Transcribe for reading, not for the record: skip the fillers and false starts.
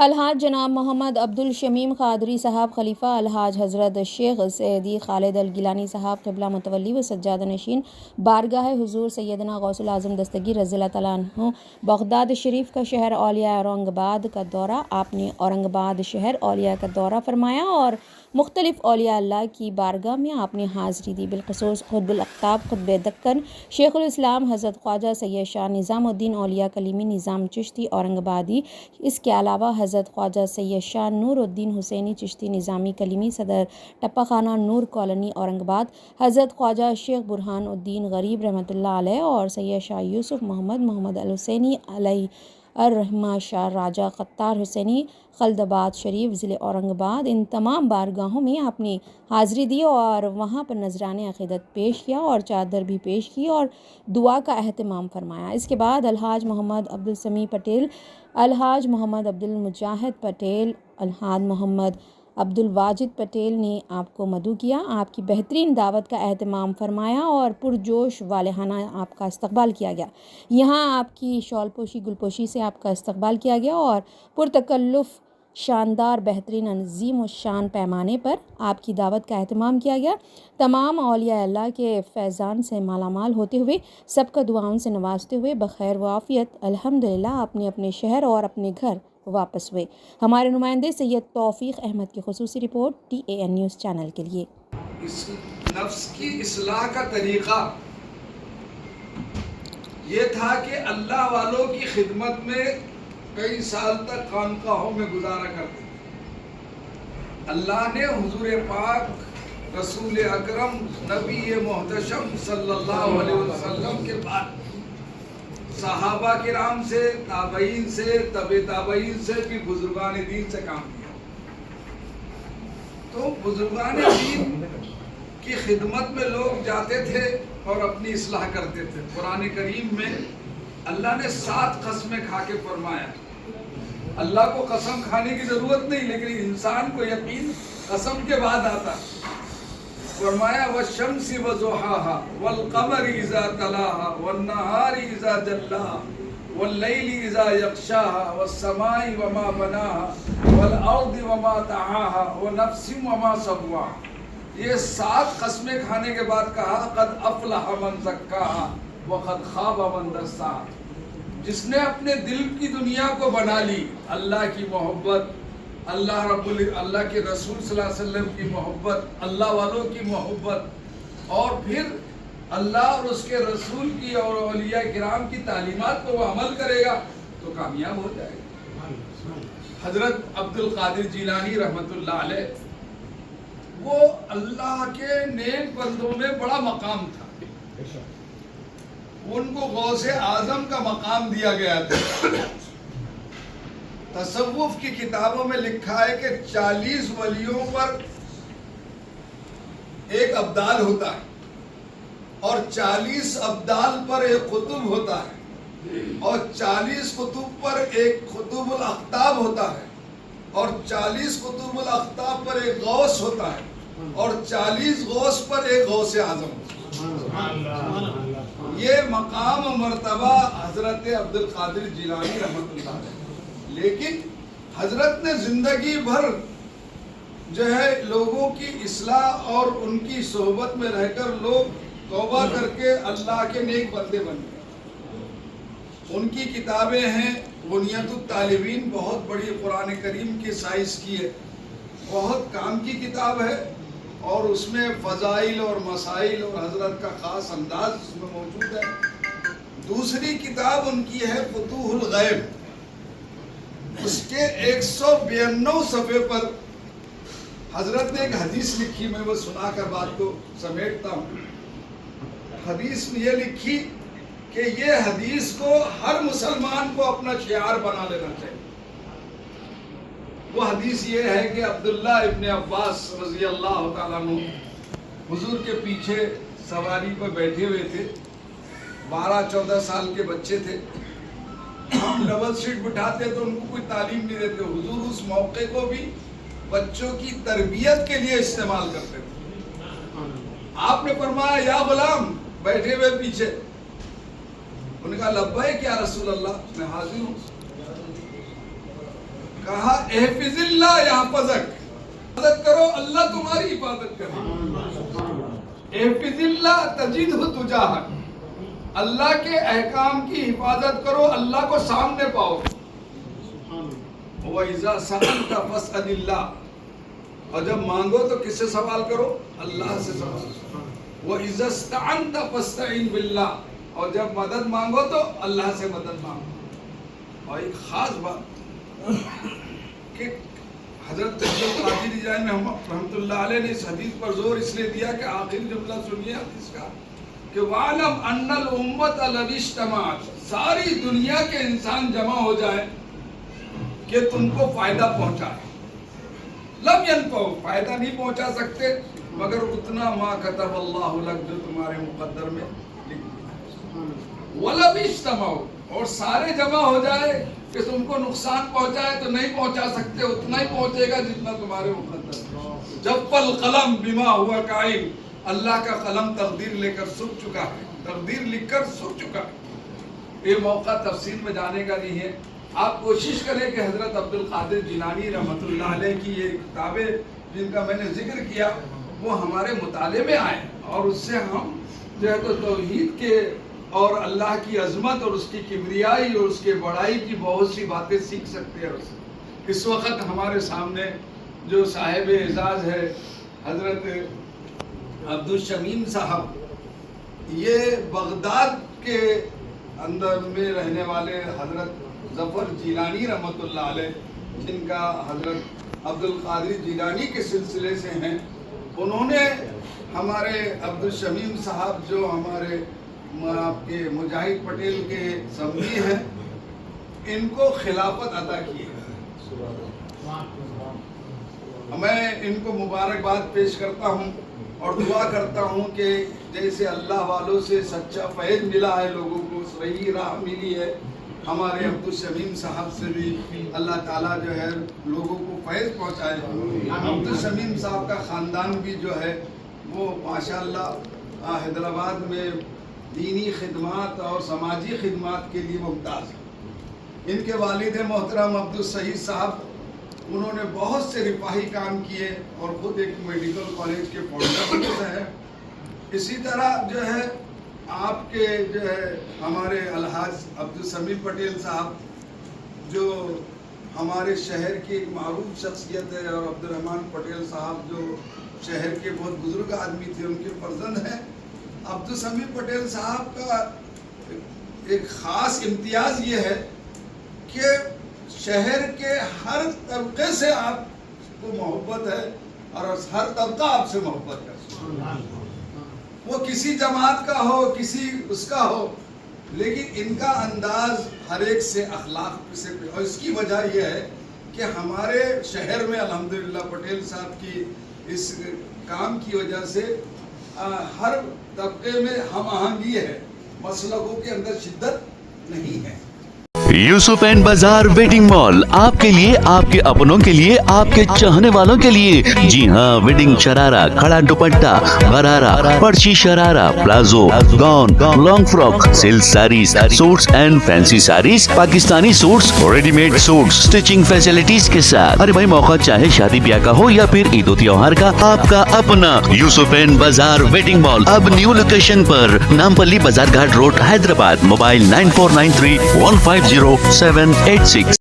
الحاج جناب محمد عبدالشمیم قادری صاحب خلیفہ الحاج حضرت شیخ سیدی خالد الگیلانی صاحب قبلہ متولی و سجادہ نشین بارگاہ حضور سیدنا غوث العظم دستگیر رضی اللہ تعالیٰ عنہ بغداد شریف کا شہر اولیاء اورنگ آباد کا دورہ۔ آپ نے اورنگ آباد شہر اولیاء کا دورہ فرمایا اور مختلف اولیاء اللہ کی بارگاہ میں آپ نے حاضری دی۔ بالخصوص قطب الاقطاب قطب دکن شیخ الاسلام حضرت خواجہ سید شاہ نظام الدین اولیاء کلیمی نظام چشتی اورنگ آبادی، اس کے علاوہ حضرت خواجہ سید شاہ نور الدین حسینی چشتی نظامی کلیمی صدر ٹپا خانہ نور کالونی اورنگ آباد، حضرت خواجہ شیخ برہان الدین غریب رحمۃ اللہ علیہ اور سید شاہ یوسف محمد الحسینی علیہ الرحمہ شاہ راجہ خطار حسینی خلدآباد شریف ضلع اورنگ آباد، ان تمام بارگاہوں میں آپ نے حاضری دی اور وہاں پر نذران عقیدت پیش کیا اور چادر بھی پیش کی اور دعا کا اہتمام فرمایا۔ اس کے بعد الحاج محمد عبدالسمیع پٹیل، الحاج محمد عبدالمجاہد پٹیل، الحاج محمد عبدالواجد پٹیل نے آپ کو مدعو کیا، آپ کی بہترین دعوت کا اہتمام فرمایا اور پرجوش والہانہ آپ کا استقبال کیا گیا۔ یہاں آپ کی شال پوشی گل پوشی سے آپ کا استقبال کیا گیا اور پرتکلف شاندار بہترین عظیم الشان پیمانے پر آپ کی دعوت کا اہتمام کیا گیا۔ تمام اولیاء اللہ کے فیضان سے مالا مال ہوتے ہوئے، سب کا دعاؤں سے نوازتے ہوئے بخیر و عافیت الحمدللہ اپنے شہر اور اپنے گھر واپس ہوئے۔ ہمارے نمائندے سید توفیق احمد کی خصوصی رپورٹ TAN نیوز چینل کے لیے۔ اس نفس کی اصلاح کا طریقہ یہ تھا کہ اللہ والوں کی خدمت میں کئی سال تک خانقاہوں میں گزارا کرتے تھے۔ اللہ نے حضور پاک رسول اکرم نبی محتشم صلی اللہ علیہ وسلم کے بعد صحابہ کرام سے، تابعین سے، تبع تابعین سے بھی بزرگان دین سے کام کیا۔ تو بزرگان دین کی خدمت میں لوگ جاتے تھے اور اپنی اصلاح کرتے تھے۔ قرآن کریم میں اللہ نے 7 قسمیں کھا کے فرمایا۔ اللہ کو قسم کھانے کی ضرورت نہیں، لیکن انسان کو یقین قسم کے بعد آتا۔ فرمایا والشمس وضحاها والقمر اذا تلاها والنهار اذا جلاها واللیل اذا یغشاها والسماء وما بناها والارض وما طحاها ونفس وما سواها۔ یہ 7 قسمیں کھانے کے بعد کہا قد افلح من زکاها وقد خاب من دساها۔ جس نے اپنے دل کی دنیا کو بنا لی، اللہ کی محبت، اللہ کے رسول صلی اللہ علیہ وسلم کی محبت، اللہ والوں کی محبت، اور پھر اللہ اور اس کے رسول کی اور اولیاء کرام کی تعلیمات کو وہ عمل کرے گا تو کامیاب ہو جائے گا۔ حضرت عبد القادر جیلانی رحمۃ اللہ علیہ، وہ اللہ کے نیک بندوں میں بڑا مقام تھا۔ ان کو غوث اعظم کا مقام دیا گیا تھا۔ تصوف کی کتابوں میں لکھا ہے کہ 40 ولیوں پر ایک ابدال ہوتا ہے اور 40 ابدال پر ایک قطب ہوتا ہے اور 40 قطب پر ایک قطب الاقطاب ہوتا ہے اور 40 قطب الاقطاب پر ایک غوث ہوتا ہے اور 40 غوث پر ایک غوث اعظم ہوتا ہے۔ یہ مقام و مرتبہ حضرت عبد القادر جیلانی رحمۃ اللہ علیہ۔ لیکن حضرت نے زندگی بھر جو ہے لوگوں کی اصلاح اور ان کی صحبت میں رہ کر لوگ توبہ کر کے اللہ کے نیک بندے بن گئے۔ ان کی کتابیں ہیں غنیت الطالبین، بہت بڑی قرآن کریم کی سائز کی ہے، بہت کام کی کتاب ہے اور اس میں فضائل اور مسائل اور حضرت کا خاص انداز اس میں موجود ہے۔ دوسری کتاب ان کی ہے فتوح الغیب، اس کے 192 صفحے پر حضرت نے ایک حدیث لکھی، میں وہ سنا کر بات کو سمیٹتا ہوں۔ حدیث میں یہ لکھی کہ یہ حدیث کو ہر مسلمان کو اپنا شعار بنا لینا چاہیے۔ وہ حدیث یہ ہے کہ عبداللہ ابن عباس رضی اللہ تعالیٰ عنہ حضور کے پیچھے سواری پر بیٹھے ہوئے تھے، 12-14 سال کے بچے تھے۔ ہم ڈبل سیٹ بٹھاتے تو ان کو کوئی تعلیم نہیں دیتے، حضور اس موقع کو بھی بچوں کی تربیت کے لیے استعمال کرتے تھے۔ آپ نے فرمایا یا غلام، بیٹھے ہوئے پیچھے، انہوں نے کہا لبیک یا رسول اللہ، میں حاضر ہوں۔ کہا احفظ اللہ یحفظک، حفاظت کرو اللہ تمہاری حفاظت کرے، احفظ اللہ تجدہ تجاہک، اللہ کے احکام کی حفاظت کرو اللہ کو سامنے پاؤ، وَإِذَا سَأَلْتَ فَاسْأَلِ اللَّهِ، اور جب مانگو تو کس سے سوال کرو؟ اللہ سے سوال کرو، وَإِذَا اسْتَعَنْتَ فَاسْتَعِنْ بِاللَّهِ، اور جب مدد مانگو تو اللہ سے مدد مانگو۔ اور ایک خاص بات کہ حضرت تجدید قادری جیلانی رحمۃ اللہ علیہ نے اس حدیث پر زور اس لیے دیا کہ آخر جملہ سنیے حدیث کا کہ وَعَلَمْ أَنَّ الْأُمَّةَ لَوِ اجْتَمَعَتْ، ساری دنیا کے انسان جمع ہو جائیں کہ تم کو فائدہ پہنچائے، لم ينفعوا، فائدہ نہیں پہنچا سکتے مگر اتنا ما كتب اللہ لک، جو تمہارے مقدر میں لکھ دیا، وَلَوِ اجْتَمَعُوا، اور سارے جمع ہو جائے کہ تم کو نقصان پہنچائے تو نہیں پہنچا سکتے، اتنا ہی پہنچے گا جتنا تمہارے مقدر میں۔ جب القلم بما ہوا قائم، اللہ کا قلم تقدیر لے کر سوکھ چکا ہے، تقدیر لکھ کر سوکھ چکا ہے۔ یہ موقع تفصیل میں جانے کا نہیں ہے، آپ کوشش کریں کہ حضرت عبد القادر جیلانی رحمۃ اللہ علیہ کی یہ کتابیں جن کا میں نے ذکر کیا وہ ہمارے مطالعے میں آئیں، اور اس سے ہم جو ہے تو توحید کے اور اللہ کی عظمت اور اس کی کبریائی اور اس کے بڑائی کی بہت سی باتیں سیکھ سکتے ہیں۔ اس وقت ہمارے سامنے جو صاحب اعزاز ہے حضرت عبدالشمیم صاحب، یہ بغداد کے اندر میں رہنے والے حضرت ظفر جیلانی رحمۃ اللہ علیہ، جن کا حضرت عبد القادر جیلانی کے سلسلے سے ہیں، انہوں نے ہمارے عبدالشمیم صاحب جو ہمارے آپ کے مجاہد پٹیل کے سمعی ہیں، ان کو خلافت عطا کی ہے۔ میں ان کو مبارکباد پیش کرتا ہوں اور دعا کرتا ہوں کہ جیسے اللہ والوں سے سچا فیض ملا ہے، لوگوں کو صحیح راہ ملی ہے، ہمارے عبدالشمیم صاحب سے بھی اللہ تعالیٰ جو ہے لوگوں کو فیض پہنچائے۔ عبدالشمیم صاحب کا خاندان بھی جو ہے وہ ماشاءاللہ حیدرآباد میں دینی خدمات اور سماجی خدمات کے لیے ممتاز ہے۔ ان کے والد محترم عبدالصحیح صاحب، انہوں نے بہت سے رفاہی کام کیے اور خود ایک میڈیکل کالج کے فاؤنڈر ہیں۔ اسی طرح جو ہے آپ کے جو ہے ہمارے الحاج عبدالسمیع پٹیل صاحب جو ہمارے شہر کی ایک معروف شخصیت ہے، اور عبدالرحمن پٹیل صاحب جو شہر کے بہت بزرگ آدمی تھے، ان کے فرزند ہیں۔ عبدالسمیع پٹیل صاحب کا ایک خاص امتیاز یہ ہے کہ شہر کے ہر طبقے سے آپ کو محبت ہے اور ہر طبقہ آپ سے محبت ہے، وہ کسی جماعت کا ہو کسی اس کا ہو، لیکن ان کا انداز ہر ایک سے اخلاق سے، اور اس کی وجہ یہ ہے کہ ہمارے شہر میں الحمدللہ پٹیل صاحب کی اس کام کی وجہ سے ہر طبقے میں ہم آہنگی ہے، مسلکوں کے اندر شدت نہیں ہے۔ یوسف اینڈ بازار ویڈنگ مال آپ کے لیے، آپ کے اپنوں کے لیے، آپ کے چاہنے والوں کے لیے، جی ہاں، ویڈنگ شرارہ، کھڑا دوپٹہ، غرارہ، پرچی sharara, palazzo, gown, long frock, silk saris, suits and fancy saris, Pakistani suits, ready made suits, stitching facilities کے ساتھ۔ ارے بھائی، موقع چاہے شادی بیاہ کا ہو یا پھر عید و تہوار کا، آپ کا اپنا یوسف اینڈ بازار ویڈنگ مال اب نیو لوکیشن پر، نامپلی بازار گھاٹ روڈ، حیدرآباد۔ موبائل 9493150786۔